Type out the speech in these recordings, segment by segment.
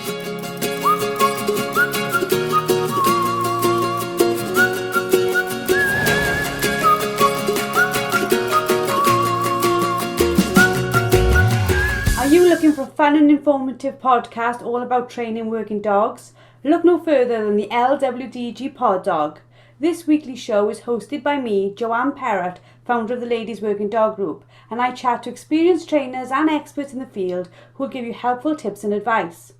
Are you looking for a fun and informative podcast all about training working dogs? Look no further than the LWDG POD DOG. This weekly show is hosted by me, Joanne Perrott, founder of the Ladies Working Dog Group, and I chat to experienced trainers and experts in the field who will give you helpful tips and advice.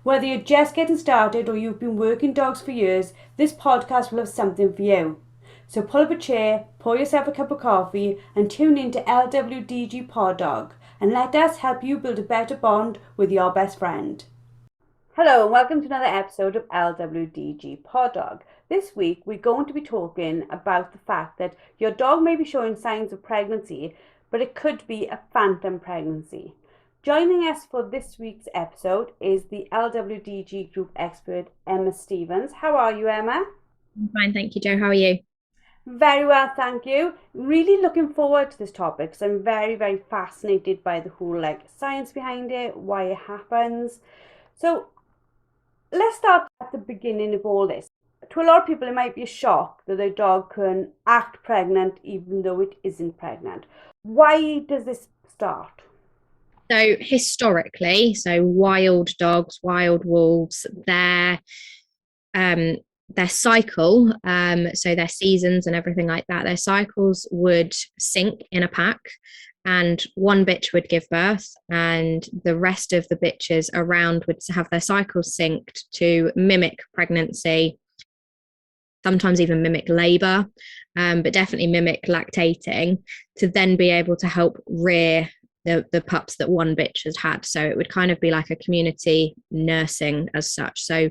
Whether you're just getting started or you've been working dogs for years, this podcast will have something for you. So pull up a chair, pour yourself a cup of coffee and tune in to LWDG POD DOG and let us help you build a better bond with your best friend. Hello and welcome to another episode of LWDG POD DOG. This week we're going to be talking about the fact that your dog may be showing signs of pregnancy, but it could be a phantom pregnancy. Joining us for this week's episode is the LWDG group expert Emma Stevens. How are you, Emma? I'm fine, thank you, Jo. How are you? Very well, thank you. Really looking forward to this topic because I'm very, very fascinated by the whole science behind it, why it happens. So let's start at the beginning of all this. To a lot of people, it might be a shock that their dog can act pregnant even though it isn't pregnant. Why does this start? So historically, wild dogs, wild wolves, their cycle, so their seasons and everything like that, their cycles would sync in a pack, and one bitch would give birth and the rest of the bitches around would have their cycles synced to mimic pregnancy, sometimes even mimic labor, but definitely mimic lactating, to then be able to help rear the pups that one bitch has had. So it would kind of be like a community nursing as such. So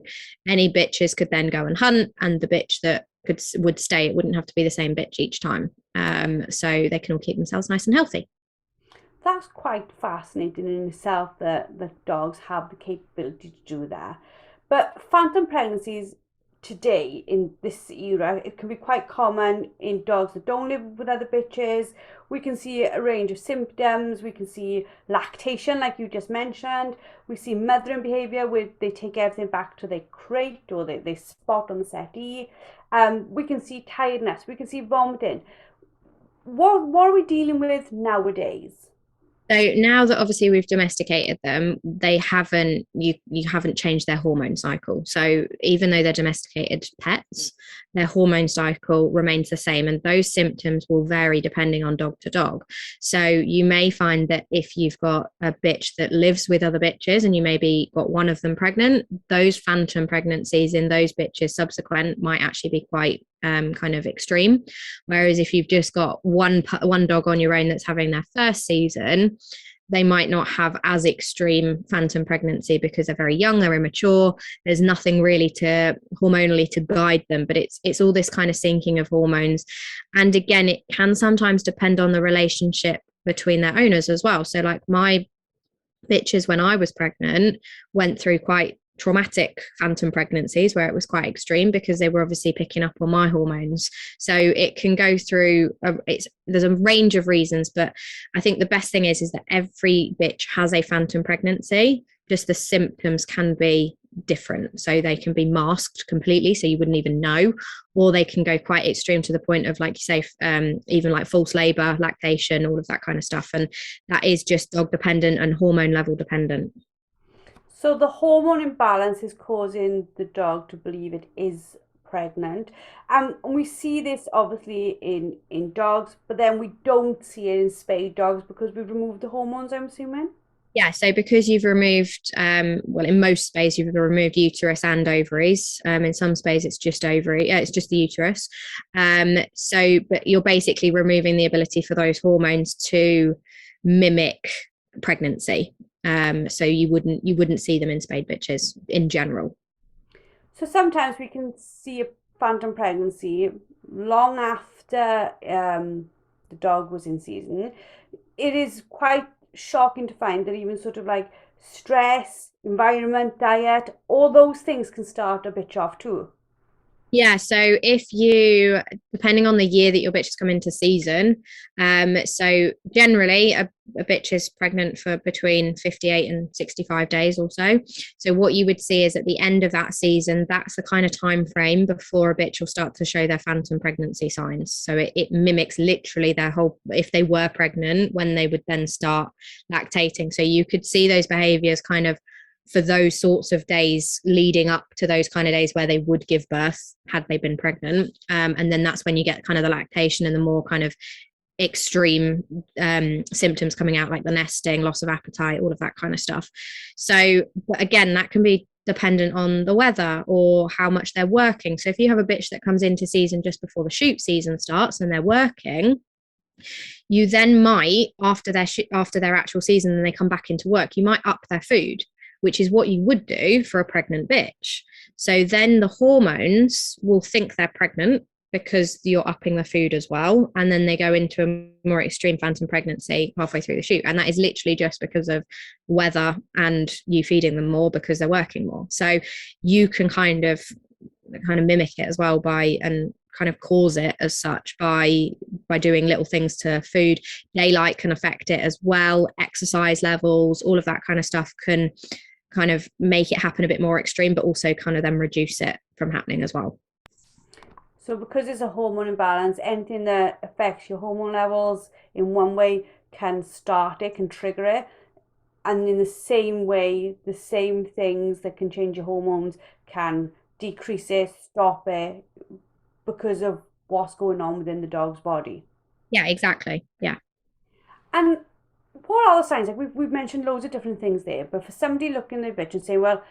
any bitches could then go and hunt, and the bitch that would stay, it wouldn't have to be the same bitch each time. So they can all keep themselves nice and healthy. That's quite fascinating in itself that dogs have the capability to do that. But phantom pregnancies today, in this era, it can be quite common in dogs that don't live with other bitches. We can see a range of symptoms. We can see lactation, like you just mentioned. We see mothering behaviour where they take everything back to their crate or they spot on the settee. We can see tiredness. We can see vomiting. What are we dealing with nowadays? So now that obviously we've domesticated them, you haven't changed their hormone cycle. So even though they're domesticated pets, their hormone cycle remains the same, and those symptoms will vary depending on dog to dog. So you may find that if you've got a bitch that lives with other bitches and you maybe got one of them pregnant, those phantom pregnancies in those bitches subsequent might actually be quite kind of extreme. Whereas if you've just got one dog on your own that's having their first season, they might not have as extreme phantom pregnancy because they're very young, they're immature, there's nothing really to hormonally to guide them, but it's all this kind of syncing of hormones. And again, it can sometimes depend on the relationship between their owners as well. So like my bitches when I was pregnant went through quite traumatic phantom pregnancies where it was quite extreme because they were obviously picking up on my hormones. So it can go through there's a range of reasons, but I think the best thing is that every bitch has a phantom pregnancy, just the symptoms can be different. So they can be masked completely so you wouldn't even know, or they can go quite extreme to the point of, like you say, even like false labor, lactation, all of that kind of stuff. And that is just dog dependent and hormone level dependent. So the hormone imbalance is causing the dog to believe it is pregnant. And we see this obviously in dogs, but then we don't see it in spayed dogs because we've removed the hormones, I'm assuming? Yeah, so because you've removed, well, in most spays, you've removed uterus and ovaries. In some spays, it's just ovary, it's just the uterus. But you're basically removing the ability for those hormones to mimic pregnancy. So you wouldn't see them in spayed bitches in general. So sometimes we can see a phantom pregnancy long after the dog was in season. It is quite shocking to find that even sort of like stress, environment, diet, all those things can start a bitch off too. Yeah, so if you, depending on the year that your bitch has come into season, so generally a bitch is pregnant for between 58 and 65 days or so. So what you would see is at the end of that season, that's the kind of time frame before a bitch will start to show their phantom pregnancy signs. So it mimics literally their whole, if they were pregnant, when they would then start lactating. So you could see those behaviors kind of for those sorts of days leading up to those kind of days where they would give birth had they been pregnant. And then that's when you get kind of the lactation and the more kind of extreme symptoms coming out, like the nesting, loss of appetite, all of that kind of stuff. So, but again, that can be dependent on the weather or how much they're working. So if you have a bitch that comes into season just before the shoot season starts and they're working, you then might, after their actual season and they come back into work, you might up their food, which is what you would do for a pregnant bitch. So then the hormones will think they're pregnant because you're upping the food as well. And then they go into a more extreme phantom pregnancy halfway through the shoot. And that is literally just because of weather and you feeding them more because they're working more. So you can kind of mimic it as well by, and kind of cause it as such by doing little things to food. Daylight can affect it as well. Exercise levels, all of that kind of stuff can kind of make it happen a bit more extreme, but also kind of then reduce it from happening as well. So because it's a hormone imbalance, anything that affects your hormone levels in one way can start it, can trigger it. And in the same way, the same things that can change your hormones can decrease it, stop it, because of what's going on within the dog's body. Yeah, exactly. Yeah. And what are the signs? Like we've mentioned loads of different things there, but for somebody looking at a bitch and saying, well,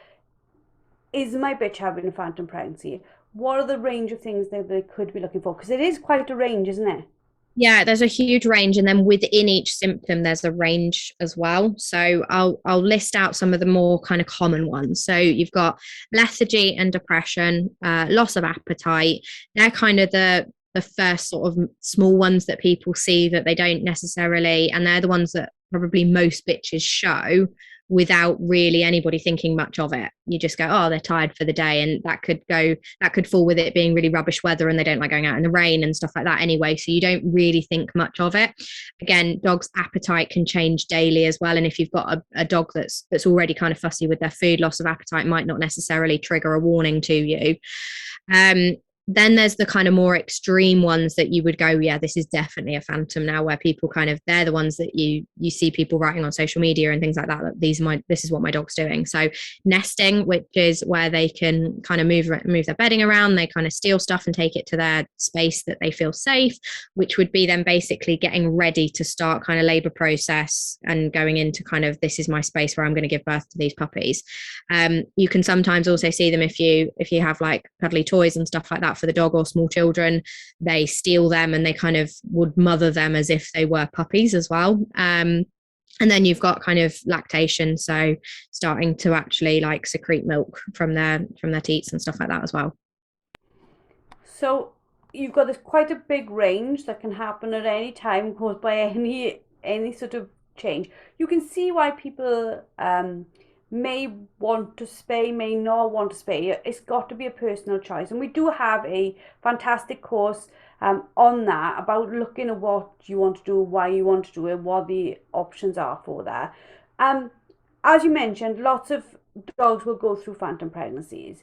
is my bitch having a phantom pregnancy? What are the range of things that they could be looking for? Because it is quite a range, isn't it? Yeah, there's a huge range, and then within each symptom, there's a range as well. So I'll list out some of the more kind of common ones. So you've got lethargy and depression, loss of appetite. They're kind of the first sort of small ones that people see that they don't necessarily, and they're the ones that probably most bitches show without really anybody thinking much of it. You just go, oh, they're tired for the day. And that could fall with it being really rubbish weather and they don't like going out in the rain and stuff like that anyway. So you don't really think much of it. Again, dogs' appetite can change daily as well. And if you've got a dog that's already kind of fussy with their food, loss of appetite might not necessarily trigger a warning to you. Then there's the kind of more extreme ones that you would go, yeah, this is definitely a phantom now, where people kind of, they're the ones that you see people writing on social media and things like that, that this is what my dog's doing. So nesting, which is where they can kind of move their bedding around, they kind of steal stuff and take it to their space that they feel safe, which would be then basically getting ready to start kind of labor process and going into kind of, this is my space where I'm going to give birth to these puppies. You can sometimes also see them if you have like cuddly toys and stuff like that for the dog or small children, they steal them and they kind of would mother them as if they were puppies as well. And then you've got kind of lactation, so starting to actually like secrete milk from their teats and stuff like that as well. So you've got this quite a big range that can happen at any time caused by any sort of change. You can see why people may want to spay, may not want to spay. It's got to be a personal choice. And we do have a fantastic course on that, about looking at what you want to do, why you want to do it, what the options are for that. As you mentioned, lots of dogs will go through phantom pregnancies.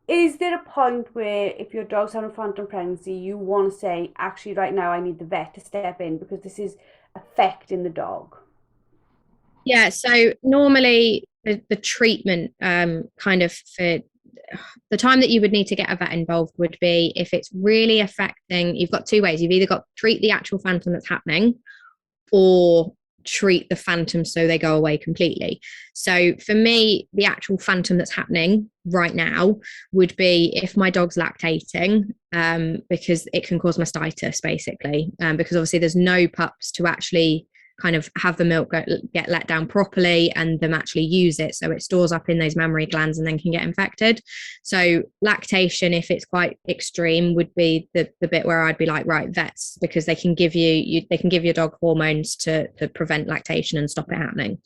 Is there a point where if your dog's having a phantom pregnancy, you want to say, actually, right now, I need the vet to step in because this is affecting the dog? Yeah, so normally the treatment kind of for the time that you would need to get a vet involved would be if it's really affecting, you've got two ways. You've either got to treat the actual phantom that's happening or treat the phantom so they go away completely. So for me, the actual phantom that's happening right now would be if my dog's lactating, because it can cause mastitis basically, because obviously there's no pups to actually kind of have the milk get let down properly and them actually use it, so it stores up in those mammary glands and then can get infected. So lactation, if it's quite extreme, would be the bit where I'd be like, right, vets, because they can give you they can give your dog hormones to prevent lactation and stop it happening.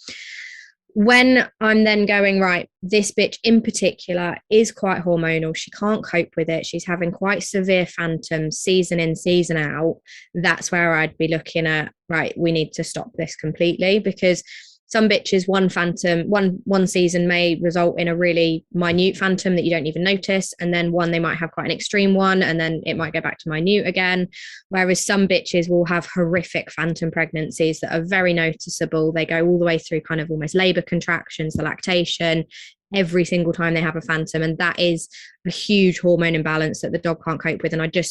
when I'm then going, right, this bitch in particular is quite hormonal. She can't cope with it. She's having quite severe phantoms season in, season out. That's where I'd be looking at, right, we need to stop this completely, because some bitches, one phantom, one season may result in a really minute phantom that you don't even notice. And then one, they might have quite an extreme one, and then it might go back to minute again. Whereas some bitches will have horrific phantom pregnancies that are very noticeable. They go all the way through kind of almost labor contractions, the lactation, every single time they have a phantom. And that is a huge hormone imbalance that the dog can't cope with. And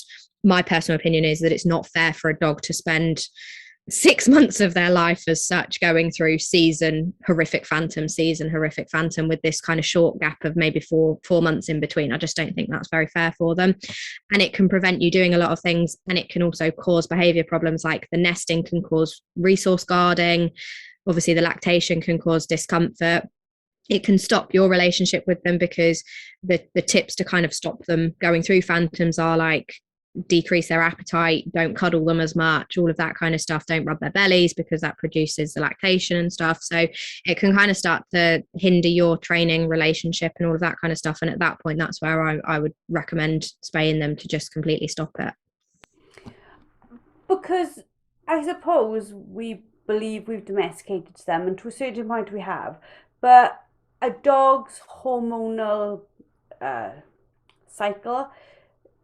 my personal opinion is that it's not fair for a dog to spend 6 months of their life as such going through season horrific phantom with this kind of short gap of maybe four months in between. I just don't think that's very fair for them, and it can prevent you doing a lot of things, and it can also cause behavior problems, like the nesting can cause resource guarding. Obviously the lactation can cause discomfort. It can stop your relationship with them, because the tips to kind of stop them going through phantoms are like decrease their appetite, don't cuddle them as much, all of that kind of stuff, don't rub their bellies because that produces the lactation and stuff. So it can kind of start to hinder your training relationship and all of that kind of stuff. And at that point, that's where I would recommend spaying them to just completely stop it. Because I suppose we believe we've domesticated them, and to a certain point we have, but a dog's hormonal uh, cycle,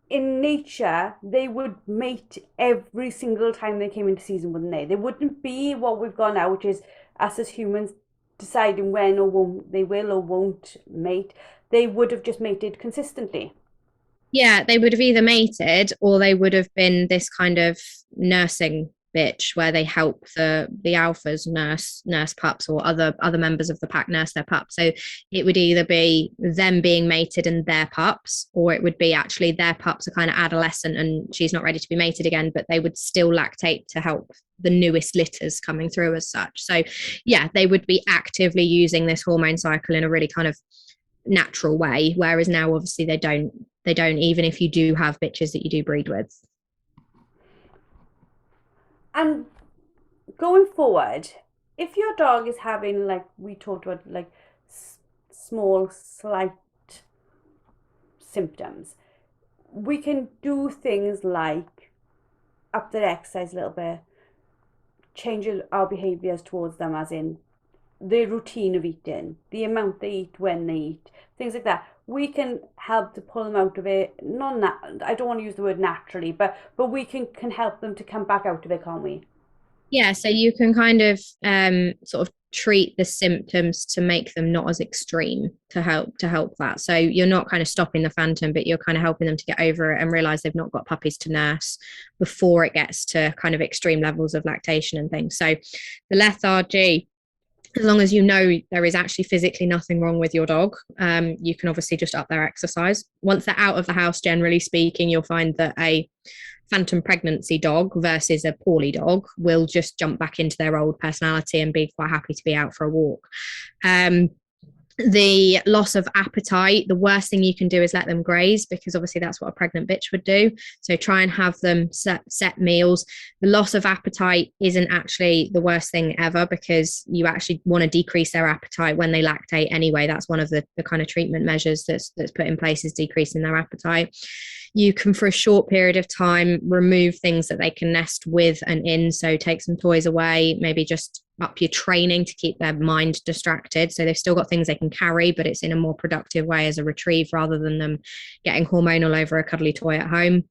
in nature, they would mate every single time they came into season, wouldn't they? They wouldn't be what we've got now, which is us as humans deciding when or won't they will or won't mate. They would have just mated consistently. Yeah, they would have either mated, or they would have been this kind of nursing bitch where they help the alphas nurse pups, or other members of the pack nurse their pups. So it would either be them being mated and their pups, or it would be actually their pups are kind of adolescent and she's not ready to be mated again, but they would still lactate to help the newest litters coming through as such. So yeah, they would be actively using this hormone cycle in a really kind of natural way, whereas now obviously they don't, even if you do have bitches that you do breed with. And going forward, if your dog is having, like we talked about, like small, slight symptoms, we can do things like up their exercise a little bit, change our behaviors towards them, as in their routine of eating, the amount they eat, when they eat, things like that. We can help to pull them out of it. I don't want to use the word naturally, but we can help them to come back out of it, can't we? Yeah, so you can kind of sort of treat the symptoms to make them not as extreme, to help that. So you're not kind of stopping the phantom, but you're kind of helping them to get over it and realize they've not got puppies to nurse before it gets to kind of extreme levels of lactation and things. So the lethargy, as long as you know there is actually physically nothing wrong with your dog, you can obviously just up their exercise. Once they're out of the house, generally speaking, you'll find that a phantom pregnancy dog versus a poorly dog will just jump back into their old personality and be quite happy to be out for a walk. The loss of appetite, the worst thing you can do is let them graze, because obviously that's what a pregnant bitch would do. So try and have them set meals. The loss of appetite isn't actually the worst thing ever, because you actually want to decrease their appetite when they lactate anyway. That's one of the kind of treatment measures that's put in place, is decreasing their appetite. You can, for a short period of time, remove things that they can nest with and in. So take some toys away, maybe just up your training to keep their mind distracted. So they've still got things they can carry, but it's in a more productive way as a retrieve, rather than them getting hormonal over a cuddly toy at home.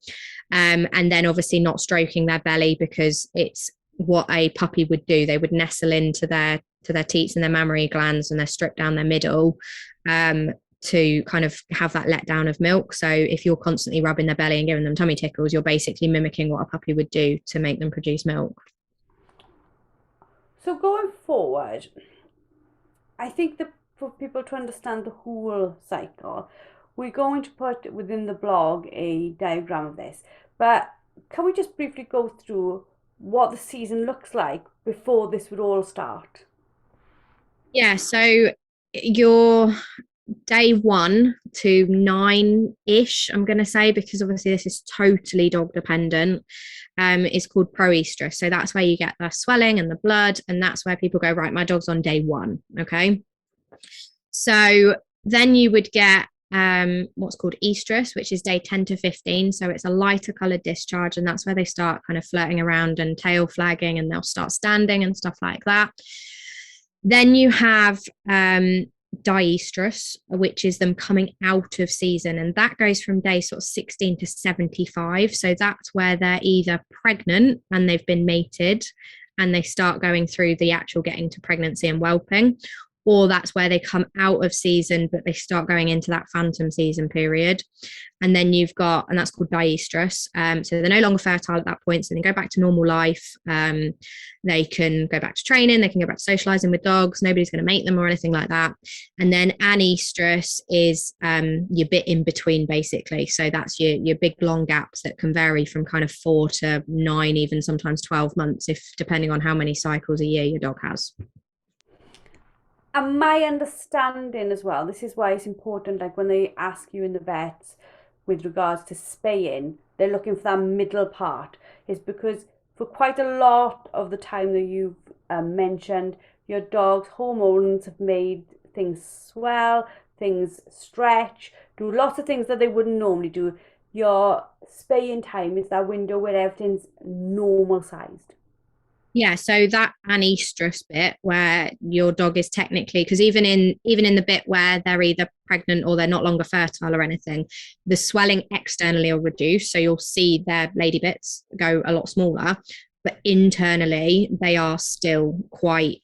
And then obviously not stroking their belly, because it's what a puppy would do. They would nestle into their teats and their mammary glands, and they're stripped down their middle. To kind of have that letdown of milk. So if you're constantly rubbing their belly and giving them tummy tickles, you're basically mimicking what a puppy would do to make them produce milk. So going forward, I think that for people to understand the whole cycle, we're going to put within the blog a diagram of this. But can we just briefly go through what the season looks like before this would all start? Yeah, so your day 1 to 9-ish, I'm going to say, because obviously this is totally dog dependent, is called proestrus. So that's where you get the swelling and the blood, and that's where people go, right, my dog's on day 1. Okay. So then you would get what's called estrus, which is day 10 to 15. So it's a lighter colored discharge, and that's where they start kind of flirting around and tail flagging, and they'll start standing and stuff like that. Then you have diestrus, which is them coming out of season, and that goes from day sort of 16 to 75. So that's where they're either pregnant and they've been mated and they start going through the actual getting to pregnancy and whelping, or that's where they come out of season but they start going into that phantom season period. And then you've got, and that's called diestrus, so they're no longer fertile at that point, so they go back to normal life. They can go back to training, they can go back to socializing with dogs, nobody's going to mate them or anything like that. And then anestrus is your bit in between, basically. So that's your big long gaps that can vary from kind of 4 to 9, even sometimes 12 months, if depending on how many cycles a year your dog has. And my understanding as well, this is why it's important, like when they ask you in the vets with regards to spaying, they're looking for that middle part, is because for quite a lot of the time that you've mentioned, your dog's hormones have made things swell, things stretch, do lots of things that they wouldn't normally do. Your spaying time is that window where everything's normal sized. Yeah, so that anestrus bit where your dog is technically, because even in the bit where they're either pregnant or they're not longer fertile or anything, the swelling externally will reduce. So you'll see their lady bits go a lot smaller, but internally they are still quite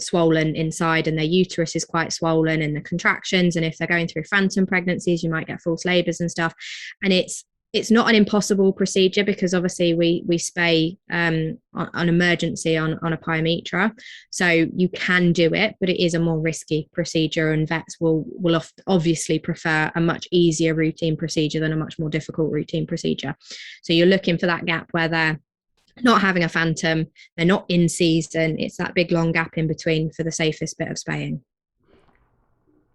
swollen inside, and their uterus is quite swollen, and the contractions. And if they're going through phantom pregnancies, you might get false labors and stuff. And it's not an impossible procedure, because obviously we spay on emergency on a pyometra, so you can do it, but it is a more risky procedure, and vets will obviously prefer a much easier routine procedure than a much more difficult routine procedure. So you're looking for that gap where they're not having a phantom, they're not in season, it's that big long gap in between for the safest bit of spaying.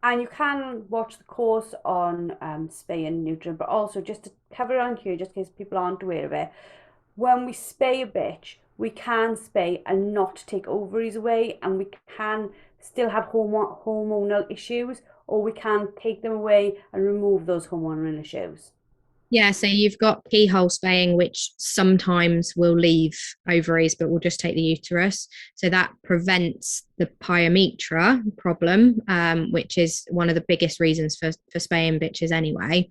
And you can watch the course on spay and neutering, but also just to cover it on here, just in case people aren't aware of it, when we spay a bitch, we can spay and not take ovaries away, and we can still have hormonal issues, or we can take them away and remove those hormonal issues. Yeah, so you've got keyhole spaying, which sometimes will leave ovaries, but will just take the uterus. So that prevents the pyometra problem, which is one of the biggest reasons for spaying bitches anyway.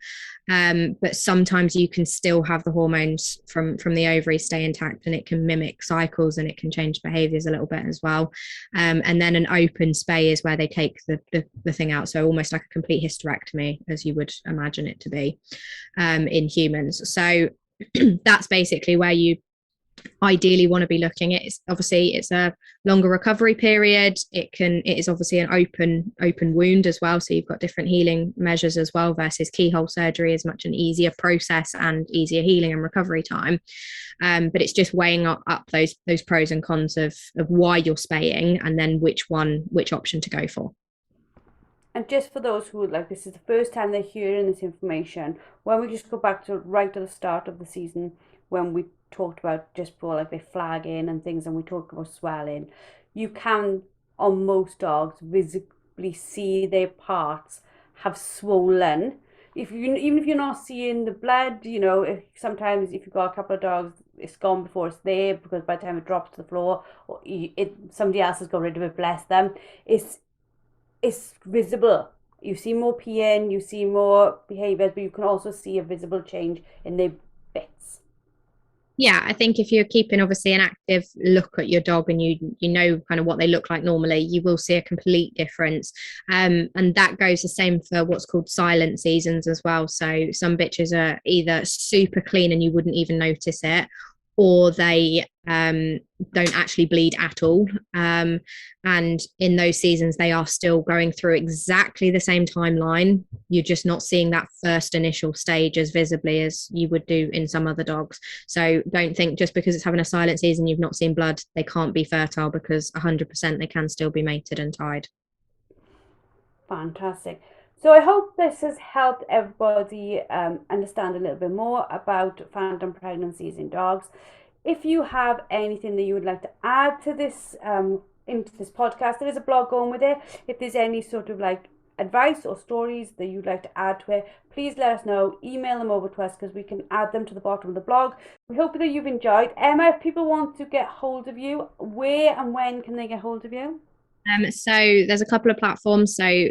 But sometimes you can still have the hormones from the ovaries stay intact, and it can mimic cycles, and it can change behaviors a little bit as well. And then an open spay is where they take the thing out, so almost like a complete hysterectomy, as you would imagine it to be in humans. So that's basically where you ideally want to be looking at. It's a longer recovery period. It is obviously an open wound as well, so you've got different healing measures as well, versus keyhole surgery is much an easier process and easier healing and recovery time. But it's just weighing up those pros and cons of why you're spaying, and then which option to go for. And just for those who like, this is the first time they're hearing this information, when we just go back to right at the start of the season, when we talked about just before, like they flag in and things, and we talk about swelling, you can, on most dogs, visibly see their parts have swollen. Even if you're not seeing the blood, sometimes if you've got a couple of dogs, it's gone before it's there, because by the time it drops to the floor, or somebody else has got rid of it, bless them. It's visible. You see more peeing, you see more behaviours, but you can also see a visible change in their bits. Yeah, I think if you're keeping obviously an active look at your dog, and you know kind of what they look like normally, you will see a complete difference. And that goes the same for what's called silent seasons as well. So some bitches are either super clean and you wouldn't even notice it, or they don't actually bleed at all. And in those seasons, they are still going through exactly the same timeline. You're just not seeing that first initial stage as visibly as you would do in some other dogs. So don't think just because it's having a silent season, you've not seen blood, they can't be fertile, because 100% they can still be mated and tied. Fantastic. So I hope this has helped everybody understand a little bit more about phantom pregnancies in dogs. If you have anything that you would like to add to this into this podcast, there is a blog going with it. If there's any sort of like advice or stories that you'd like to add to it, please let us know. Email them over to us because we can add them to the bottom of the blog. We hope that you've enjoyed. Emma, if people want to get hold of you, where and when can they get hold of you? So there's a couple of platforms. So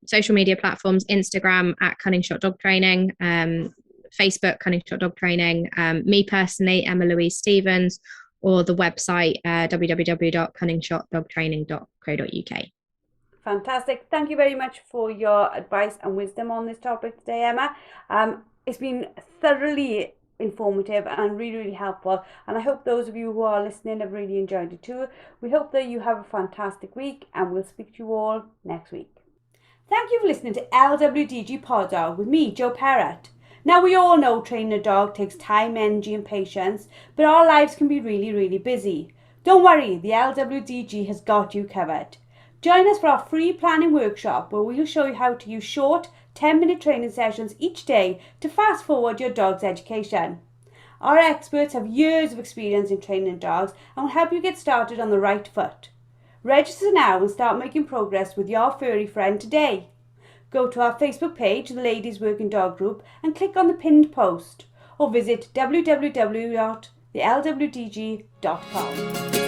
social media platforms, Instagram at Cunning Shot Dog Training, Facebook Cunning Shot Dog Training, me personally, Emma Louise Stevens, or the website www.cunningshotdogtraining.co.uk. Fantastic. Thank you very much for your advice and wisdom on this topic today, Emma. It's been thoroughly informative and really, really helpful. And I hope those of you who are listening have really enjoyed it too. We hope that you have a fantastic week and we'll speak to you all next week. Thank you for listening to LWDG POD DOG with me, Joe Parrott. Now, we all know training a dog takes time, energy and patience, but our lives can be really, really busy. Don't worry, the LWDG has got you covered. Join us for our free planning workshop where we'll show you how to use short 10-minute training sessions each day to fast forward your dog's education. Our experts have years of experience in training dogs and will help you get started on the right foot. Register now and start making progress with your furry friend today. Go to our Facebook page, the Ladies Working Dog Group, and click on the pinned post or visit www.thelwdg.com.